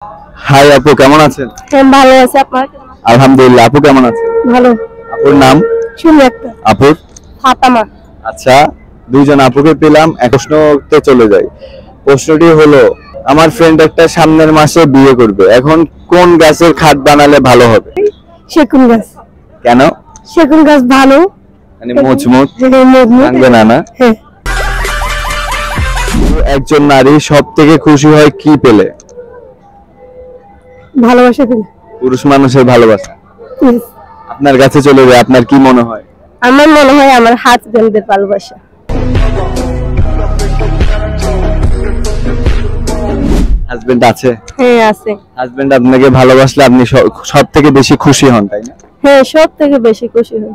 High আপু, কেমন আছেন? ভালো আছি। আপনার? আলহামদুলিল্লাহ। আপু কেমন আছেন? ভালো। আপুর নাম? শুনি একটা। আপুর? ফাতেমা। আচ্ছা, দুইজন আপুকে পেলাম। এক প্রশ্নতে চলে যাই। প্রশ্নটি হলো, আমার ফ্রেন্ড একটা সামনের মাসে বিয়ে করবে, এখন কোন গাছের খাট বানালে ভালো হবে? সেগুন গাছ। কেন? সেগুন গাছ ভালো, মানে মজবুত মজবুত। ভাঙবে না? না। হ্যাঁ। একজন নারী সব থেকে খুশি হয় কি পেলে? ভালোবাসা পেলে। পুরুষ মানুষের ভালোবাসা। Yes. আপনার কাছে চলে যায়, আপনার কি মনে হয়? আমার মনে হয় আমার হাজবেন্ডের ভালোবাসা। হাজবেন্ড আছে? হ্যাঁ আছে। হাজবেন্ড আপনাকে ভালোবাসলে আপনি সব থেকে বেশি খুশি হন, তাই না? হ্যাঁ, সব থেকে বেশি খুশি হই।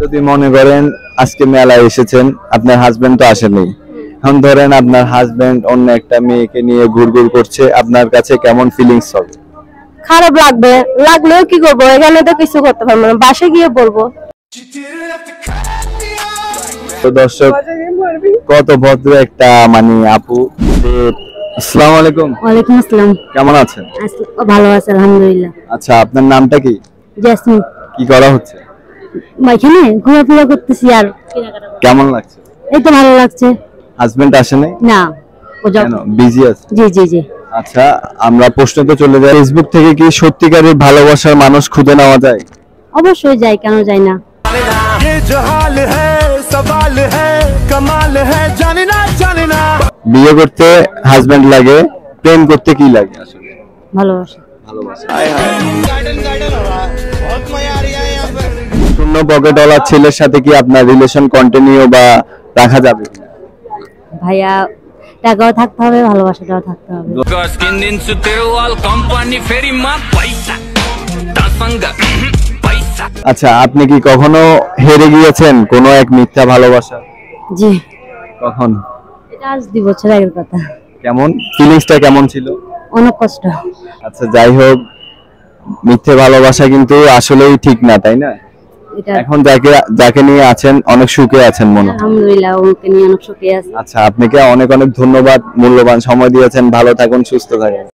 যদি মনে করেন আজকে মেলায় এসেছেন, আপনার হাজবেন্ড তো আসেনি, এখন ধরেন আপনার হাজবেন্ড অন্য একটা মেয়েকে নিয়ে ঘুরঘুর করছে, আপনার কাছে কেমন ফিলিংস হবে? খারাপ লাগবে, লাগলেও কি করবো, এখানে তো কিছু করতে পারবো না, বাসে গিয়ে বলবো। তো দর্শক, কত ভদ্র একটা মানে আপু। আসসালামু আলাইকুম। ওয়ালাইকুম আসসালাম। কেমন আছেন? ভালো আছে আলহামদুলিল্লাহ। আচ্ছা, আপনার নামটা কি? জেসমিন। কি করা হচ্ছে? এখানে ঘোরাফেরা করতেছি আর কেমন লাগছে? এই তো ভালো লাগছে। হাজবেন্ড আসেনি? না, ও কেন, বিজি আছে? জি জি জি। আচ্ছা, আমরা প্রশ্নতে চলে যাই। ফেসবুক থেকে কি সত্যিকারের ভালোবাসার মানুষ খুঁজে নেওয়া যায়? অবশ্যই যাই, কেন যায় না। বিয়ে করতে হাজবেন্ড লাগে, প্রেম করতে কি লাগে আসলে? ভালোবাসা। ভালোবাসা। শূন্য পকেটওয়ালা ছেলের সাথে কি আপনার রিলেশন কন্টিনিউ বা রাখা যাবে? ভাইয়া, টাকাও থাকতে হবে, ভালোবাসাটাও থাকতে হবে। আচ্ছা, আপনি কি কখনো হেরে গিয়েছেন কোনো এক মিথ্যা ভালোবাসা? জি। কখন? এটা আজ 2 বছর আগের কথা। কেমন ফিলিংসটা কেমন ছিল? অনেক কষ্ট। আচ্ছা, যাই হোক, মিথ্যে ভালোবাসা কিন্তু আসলেই ঠিক না, তাই না? এটা এখন যাকে নিয়ে আছেন অনেক সুখে আছেন মনে হয়। আলহামদুলিল্লাহ, ওকে নিয়ে অনেক সুখে আছি। আচ্ছা, আপনাকে অনেক অনেক ধন্যবাদ, মূল্যবান সময় দিয়েছেন। ভালো থাকুন, সুস্থ থাকুন।